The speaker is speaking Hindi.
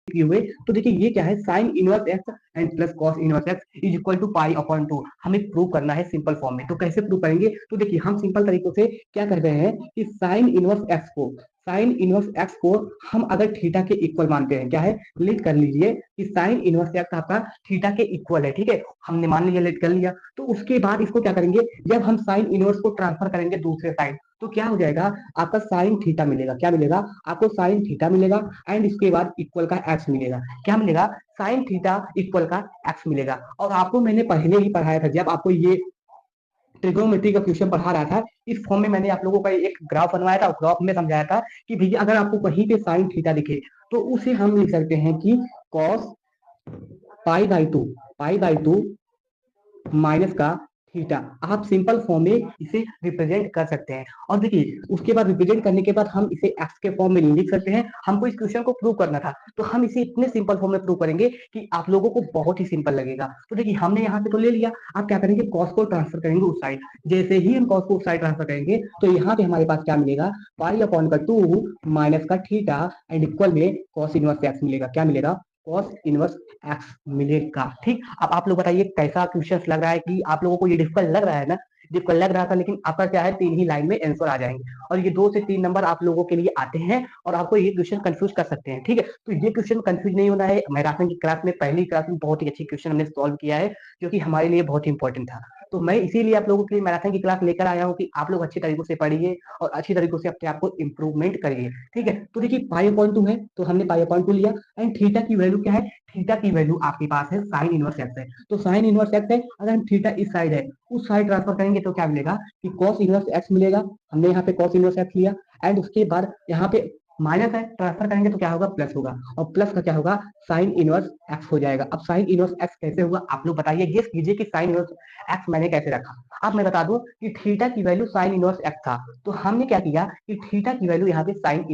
किए हुए। तो देखिए ये क्या है, sine inverse x and plus cos inverse x is equal to pi upon 2। हमें प्रूव करना है सिंपल फॉर्म में। तो कैसे प्रूव करेंगे, तो देखिए हम सिंपल तरीकों से क्या कर रहे हैं कि साइन इनवर्स एक्स को हम अगर थीटा के इक्वल मानते हैं, क्या है, लेट कर लीजिए कि साइन इनवर्स एक्स आपका थीटा के इक्वल है, ठीक है, हमने मान लिया, लेट कर लिया। तो उसके बाद इसको क्या करेंगे, जब हम साइन इनवर्स को ट्रांसफर करेंगे दूसरे साइड, तो क्या हो जाएगा, आपका साइन थीटा मिलेगा। क्या मिलेगा आपको, साइन थीटा मिलेगा। एंड इसके बाद इक्वल का एक्स मिलेगा। क्या मिलेगा, साइन थीटा इक्वल का एक्स मिलेगा। और आपको मैंने पहले ही पढ़ाया था, जब आपको ये ट्रिग्नोमेट्री का क्वेश्चन पढ़ा रहा था, इस फॉर्म में मैंने आप लोगों का एक ग्राफ बनवाया था। ग्राफ में समझाया था कि भैया अगर आपको कहीं पे साइन थीटा दिखे तो उसे हम लिख सकते हैं कि cos pi by two minus का थीटा। आप सिंपल फॉर्म में इसे रिप्रेजेंट कर सकते हैं। और देखिए उसके बाद रिप्रेजेंट करने के बाद हम इसे एक्स के फॉर्म में लिख सकते हैं। हमको इस क्वेश्चन को प्रूव करना था, तो हम इसे इतने सिंपल फॉर्म में प्रूव करेंगे कि आप लोगों को बहुत ही सिंपल लगेगा। तो देखिए हमने यहाँ पे तो ले लिया, आप क्या करेंगे, कॉस को ट्रांसफर करेंगे उस साइड। जैसे ही हम कॉस को उस साइड ट्रांसफर करेंगे तो यहाँ पे हमारे पास क्या मिलेगा, पाई अपॉन का 2 माइनस का थीटा एंड इक्वल में कॉस इनवर्स एक्स मिलेगा। क्या मिलेगा, कॉस इनवर्स एक्स मिलेगा। ठीक, अब आप लोग बताइए कैसा क्वेश्चन लग रहा है, कि आप लोगों को ये डिफिकल्ट लग रहा है ना, डिफिकल्ट लग रहा था, लेकिन आपका क्या है, 3 ही लाइन में आंसर आ जाएंगे। और ये 2 से 3 नंबर आप लोगों के लिए आते हैं और आपको ये क्वेश्चन कंफ्यूज कर सकते हैं। ठीक है, तो ये क्वेश्चन कंफ्यूज नहीं होना है। मैराथन की क्लास में, पहली क्लास में बहुत ही अच्छी क्वेश्चन हमने सॉल्व किया है, जो कि हमारे लिए बहुत ही इंपॉर्टेंट था। तो मैं इसीलिए आप लोगों के लिए मैराथन की क्लास लेकर आया हूँ कि आप लोग अच्छी तरीकों से पढ़िए और अच्छी तरीकों से अपने आप को इंप्रूवमेंट करिए। ठीक है, तो देखिए पाई अपॉइंट 2 है, तो हमने पाई अपॉइंट 2 लिया। एंड थीटा की वैल्यू क्या है, थीटा की वैल्यू आपके पास है साइन इनवर्स एक्स है। तो साइन इनवर्स एक्स है, अगर हम थीटा इस साइड है उस साइड ट्रांसफर करेंगे तो क्या मिलेगा कि कॉस इनवर्स एक्स मिलेगा। हमने यहाँ पे कॉस इनवर्स एक्स लिया। एंड उसके बाद यहाँ पे माइनस है, ट्रांसफर करेंगे तो क्या होगा, प्लस होगा। और प्लस का क्या होगा, साइन इनवर्स एक्स हो जाएगा। अब साइन इनवर्स एक्स कैसे हुआ, आप लोग बताइए, गेस कीजिए कि साइन इनवर्स एक्स मैंने कैसे रखा। अब मैं बता दूं कि थीटा की वैल्यू साइन इनवर्स एक्स था, तो हमने क्या किया कि थीटा की वैल्यू यहाँ पे साइन